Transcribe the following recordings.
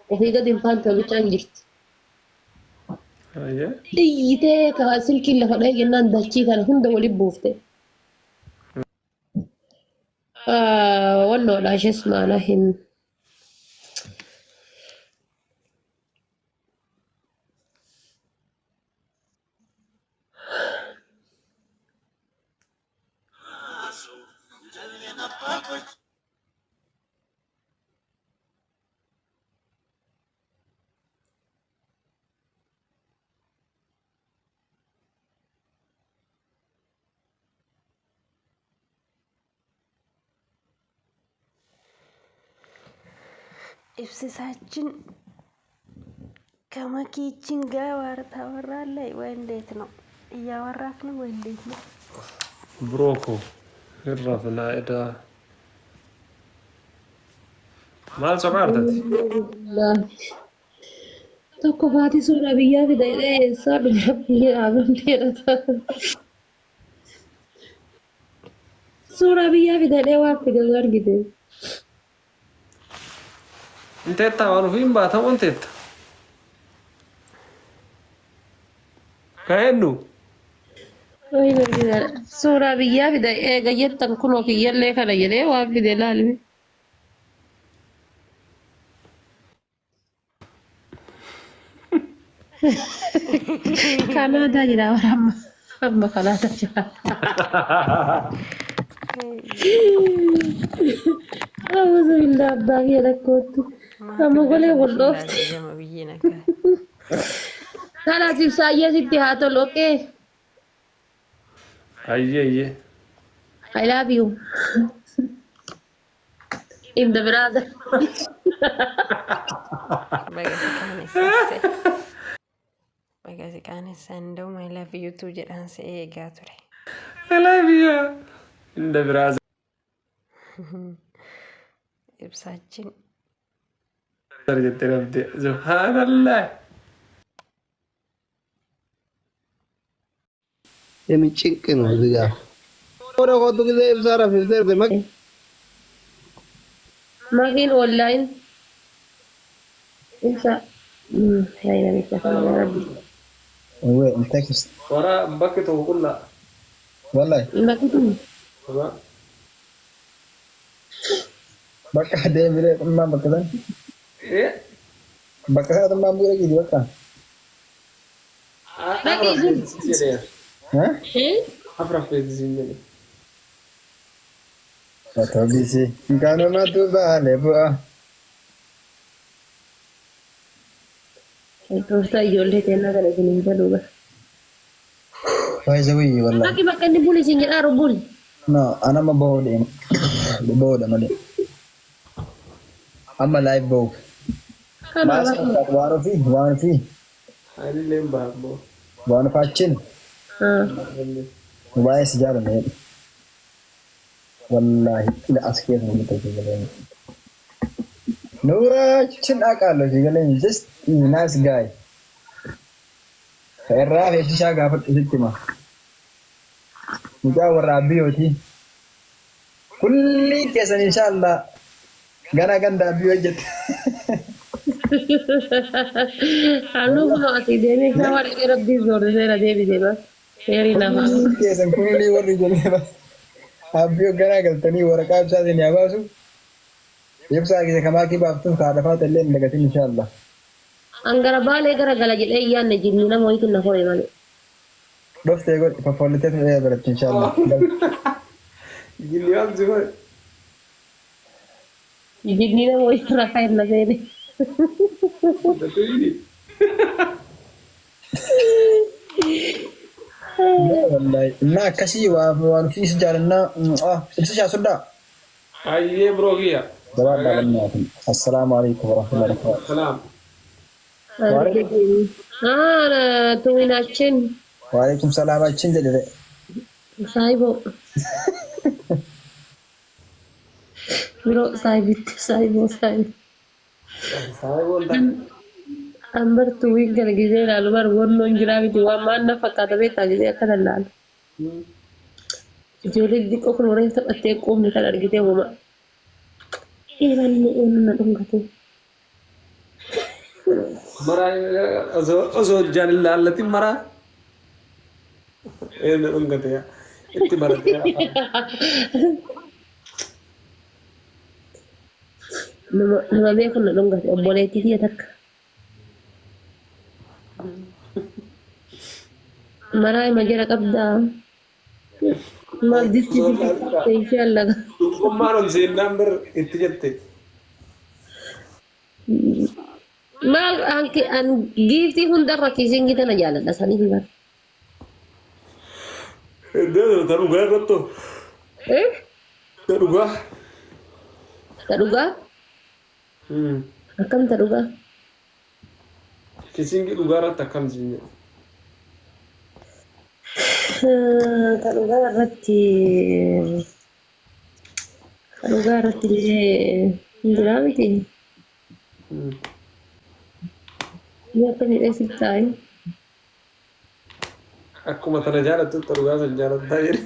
وفي قد إمكان تولي جرت أيه إيتي كاسل كلا فدا جنان دachii kana hunda wali buufte wannoodha ishees maana hin ኢብሲሳችን ከመኪችን ጋር ታወራለህ ወይ እንዴት ነው? እያወራክ ነው ወይ እንዴት ነው? بروكو الرفنا إدا مال سكارتتي tokko faati suura biyyaa fidee eessaa biyya dhaabamteedha suura biyyaa fidee waan fide argite انت وانا فين بقى تمام انت كأنه suura biyyaa fide eega jettan kunoo kiyyallee kana jedhee waan fide laalme kanaadaa jira warama amma kanaadaa jira أعوذ بالله باقي لك كنت أما قولي والله خلاص يسايا ستي هاتو لوكي ايه I love you in the brother Bagasi kaanessa እንደውም I love you too jedhaan si eegaa ture. I love you in the brother Ibsaachin جت ربتي سبحان الله የምን ጭንቅ ነው እዚህ ጋር ወደ ወጡ ጊዜ ብዛራ ፍዘር በመክ ماكين أونلاين إنسا لا إله إلا الله يا ربي ወይ እንተክስ ورا مبكته كلها والله ماكين በቃ ደምረ ማን በከለን ايه በቃ ተማ ሙረ ጊዜ በቃ أفرح في الزمن ፈተቢሲ እንካነ ማቱ ባለ ቡአ توستا يولد تنا كذا كنين جلوبا فايزوي والله لكن ما كان بولي سنجر أرو بولي no انا ما بودين بودا مالي اما لايف بو كان ما الله وانو في هذه اللي مباربو وانو فاتشن موبايل سجارة مهد والله لا أسكيت من تجيبين نورا شن أكالو جيبين just nice guy فإرّا في شيء قافت إستماع مجاور ربي وتي كل كيسن إن شاء الله غنا غندا بيوجت أنا ما أتيجي ميك نوار ربي زور زيرا ديبي ديبا ياري نافا كيسن كل وري جلبا أبيو غنا غلطني ورقاب سادي نياباسو يبسا كذا كما كي بافتن كارفات اللي لقيتين إن شاء الله أنغرا بالي غرا غلا جل أيام نجيبني نا مويت نخوري مالي بس تقول ففولتت هي برت إن شاء الله جليان زمان يجيبني نا مويت رخير نزيني ده تريدي والله ما كسي وان في سجارنا سبسي سودا أيه بروغيا السلام عليكم ورحمة الله وبركاته سلام أنا تويناتشين وعليكم السلام عليكم جديد سايبو برو سايبو أمبر توين كان جزء الألوار ورنو إنجرامي توا ما نفقا تبي تاجي أكثر اللال جولي ديك أكل ورين سب أتيكم نكال أرجيته وما إيه بني إيه من نقطة مرا أزو جان الله التي مرا إيه نقول يا إنت مرت يا nama beeku na dhungate obboleettii kiyya takka maraa ima jala qabdaa maal distii ishee allaga ما ننسى النمبر إنت جبتي maal anki an giiftii hundarra kiisiin gitana jaaladha sanii hibar ده تروح رتو تروح ta dhugaa akkam ta dhugaa كيسينج لغارة تكم زين ta dhugaa irratti illee hinjiraa miti ni akka midheessi taa'e أكو مثلا جارة تروح سنجارة داير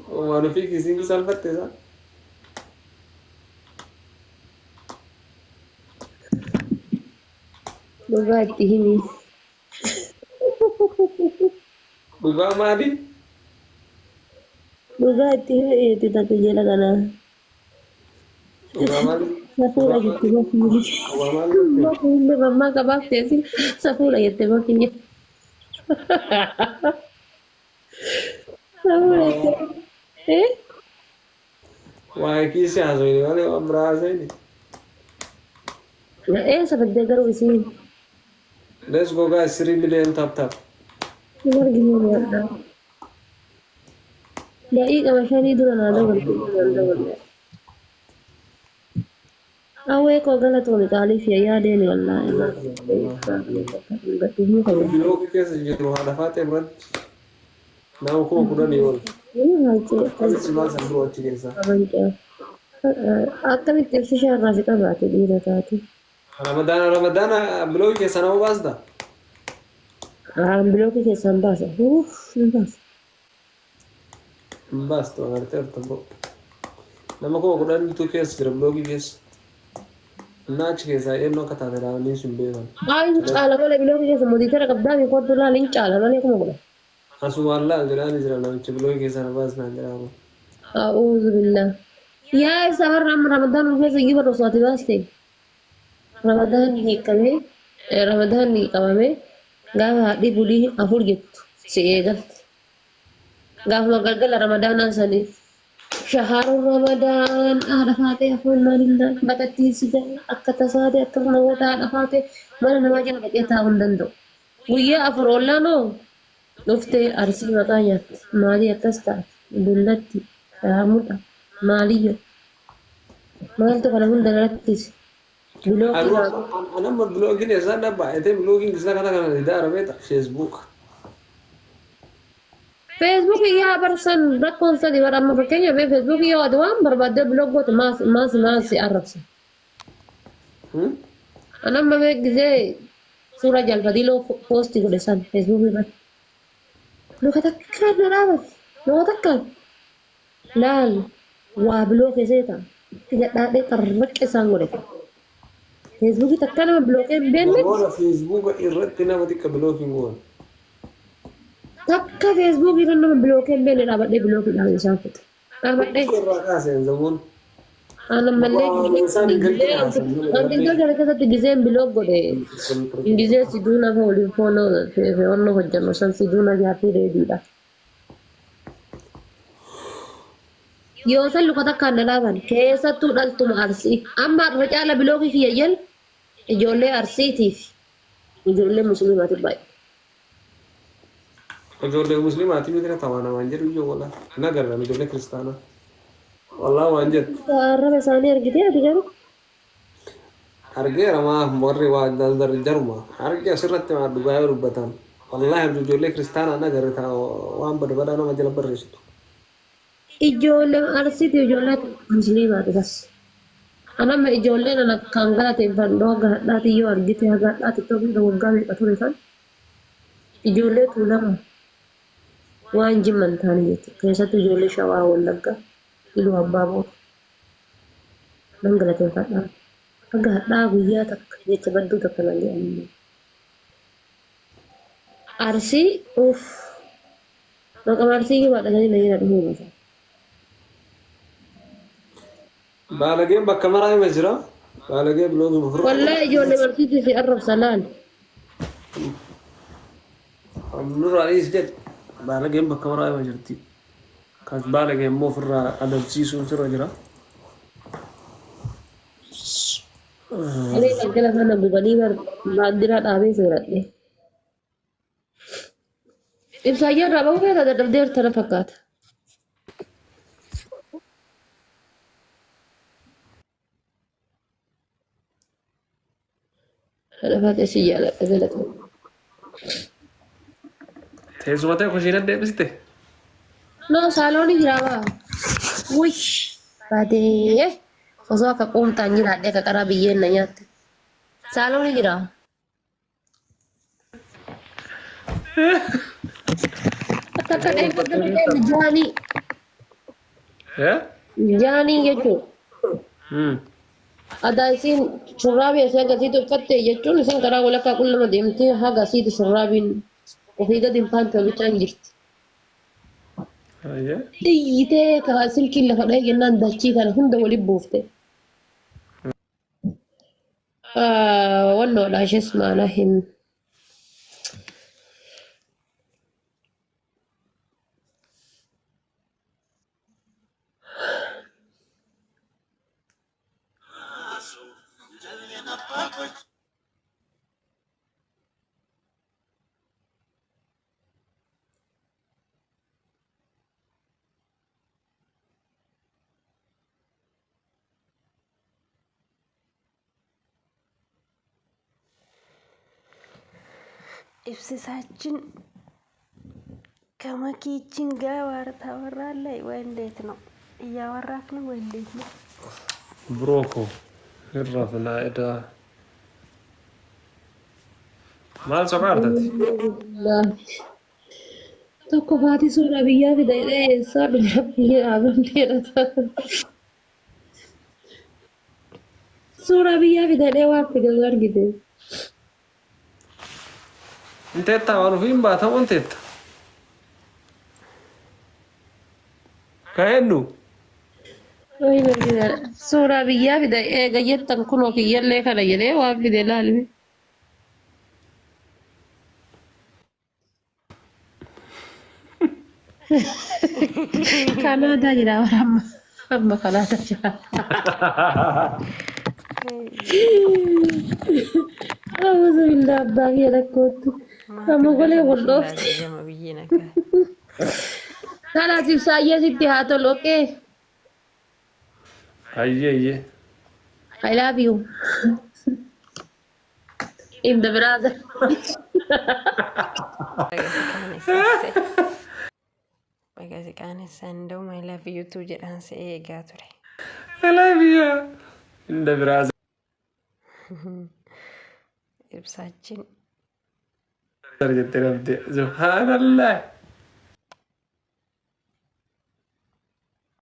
وأنا في كيسينج سالفة تزا dhugaa itti himi لغا مالي dhugaa itti himi eeti takka jala kanaa لغا مالي safuudha jettee bakki لغا مالي bakki illee mammaa qabaaf teessi safuudha jettee bakki safuudha jettee واي كيسي عزوني وأنا أمرأة زيني eessa faddee garuu isiin Let's go guys 3 million tap hin arginu yaadda daqiiqama shanii dura naa dabalte awwee koo galatooni qaaliif yaadeen wallaahi بلوك كيس جرو هذا فاتح برد ناو كو كودني ولا كيس ما سبرو تشيسا akkamitti ibsi shaarraa si qabaate dhiira taate رمضان بلوك كيس أنا وباس ده bilooki keessaan baasa hin baasa بس تو أنا ترتب لما كو كودني تو كيس جرو بلوك كيس ناتش كيس أي نوع كتاب ده نيسون بيران ay caala malee bilooki keessa modiitara qabdaa mi kootu laal hin caala malee kuma godha أسمع الله جلاني جرا نام بلوك كيس أنا باس نجرا a'uudhu billah yaa isa barra amma ramadaan keessa giba rosaati baaste ramadaan hiikamee gaafa haadhi bulii afur jettu si eegalte gaafuma galgala ramadaanaa sanii shahaarun ramadaan haadha faatee afuun maalillee bakattiin si gahe akka tasaate akkasuma goota haadha faatee mana namaa jala dhaqee taa'uu hin danda'u guyyaa afur ollaanoo dhuftee arsii maqaa nyaatti maalii akkas taate dullatti raamuudha maaliyyo maaltu kana hunda rakkise أنا ما بلوجين يا زلمة بعدين بلوجين كذا كذا ده عربية فيسبوك Facebook yaa barsan rakkoon sadi bara amma fakkeenya bee Facebook yoo adu waan barbaadde blog goote maas arrabsa anamma bee gizee suura jalfadii loo poosti godhe san Facebook irratti luka takka na dhaabate luka takka laal waa biloo keessee ta'a itti gadhaadhee qarraqqe isaan godhate Facebook takka nama bilookee hin beekne والله فيسبوك إردنا ما تك بلوجين قول takka Facebook irra nama bilookee hin beekne dhaabadhee bilookii dhaabee isaan fute dhaabadhee كراكاس زمون ana malee gizee keessatti gizeen biloo godhe gizee siduuna fa waliin foonoo fe'annoo hojjannu san siduuna jaaffii reediidha. Yoo san luka takkaan dhalaaban keessattuu dhaltuma arsii amma arra caala bilookii kiyya jal ijoollee arsiitiif ijoollee musliimaatiif baay'ee. ijoollee musliimaati miti ka tawaana waan jedhu iyyoo wala nagarra ijoollee kiristaana wallah waan jedhu Arraba isaanii argitee ati garuu argeera maa warri waa daldar jaruma arge asirratti maa dhugaa yoo dubbatan wallahi ijoollee kiristaana nagarre taa waan badbadaa nama jala barreessitu ijoollee arsiitiif ijoollee musliimaati bas أنا ما إجولين أنا كان قاتل فندوق لا تيجي أرجتي هذا لا تتوقع لو قامي قتوري كان إجولين تولما وان جمن ثانية كيسة تجولي شوا ولا قا إلو أبابو نقلة فندوق أجا لا وياتك يتبدو تكلم يعني أرسي أوف رقم أرسي كي بعد كذي नहीं रहती हूँ बस بالغين بكاميرا مجرى بالغين بلوغ مفروض والله إجولي مرسي في أرب سلال النور عليه جد بالغين بكاميرا مجرتي كان بالغين مو فرا أدب سيسو ترى جرا أنا أقول لك أنا ببني ما أدري هذا أبي سيرتني إبسايا رابو كذا ده دبدير ترى فقط أنا فاتي سيالة أقولك تيزو متى كوشينا ده بسيته no saloni jirawa wish badee osoo akka quumtaan jiraadhe akka qaraa biyyeen na nyaatte saloni jira akka akka dheeffadda dhufeen jaanii إيه jaanii jechuun adaa isiin shurraabii asii agarsiitu uffatte jechuun isin karaa walakkaa qullama deemtee haga asiitu shurraabiin ofii gadi hin faante bichaan jirti. أيه Dhiitee karaa silkiin lafa dhahee jennaan dachii kana hunda waliin buufte. Wannoodha ishees maana hin. ኢብሲሳችን ከመኪችን ጋር ታወራለህ ወይ እንዴት ነው? እያወራክ ነው ወይ እንዴት ነው? بروكو الرافنا إدا مال سكارتت Tokko faatii suuraa biyyaa fidee eessaa biyya abamteedha. Suuraa biyyaa fidee waan fide argite. انت وانا فين باتا وانت كأنه Suuraa biyyaa fide eega jettan kunoo kiyyallee kana jedhee waan fide laalme. Kanaadaa jira amma amma kanaadaa jira. Amuza bildaa abbaa kiyya rakkootti. Amma golee waldhoofte. Jama biyyi nagaa. Kanaaf ibsaayyaa sitti haa tolu okkee. أيه أيه I love you. In the brother. Bagasi qaanessa እንደው ማይ ላቭ ዩ ቱ jedhaan si eegaa ture. I love you in the Brazil Ibsaaችን جت نبدأ سبحان الله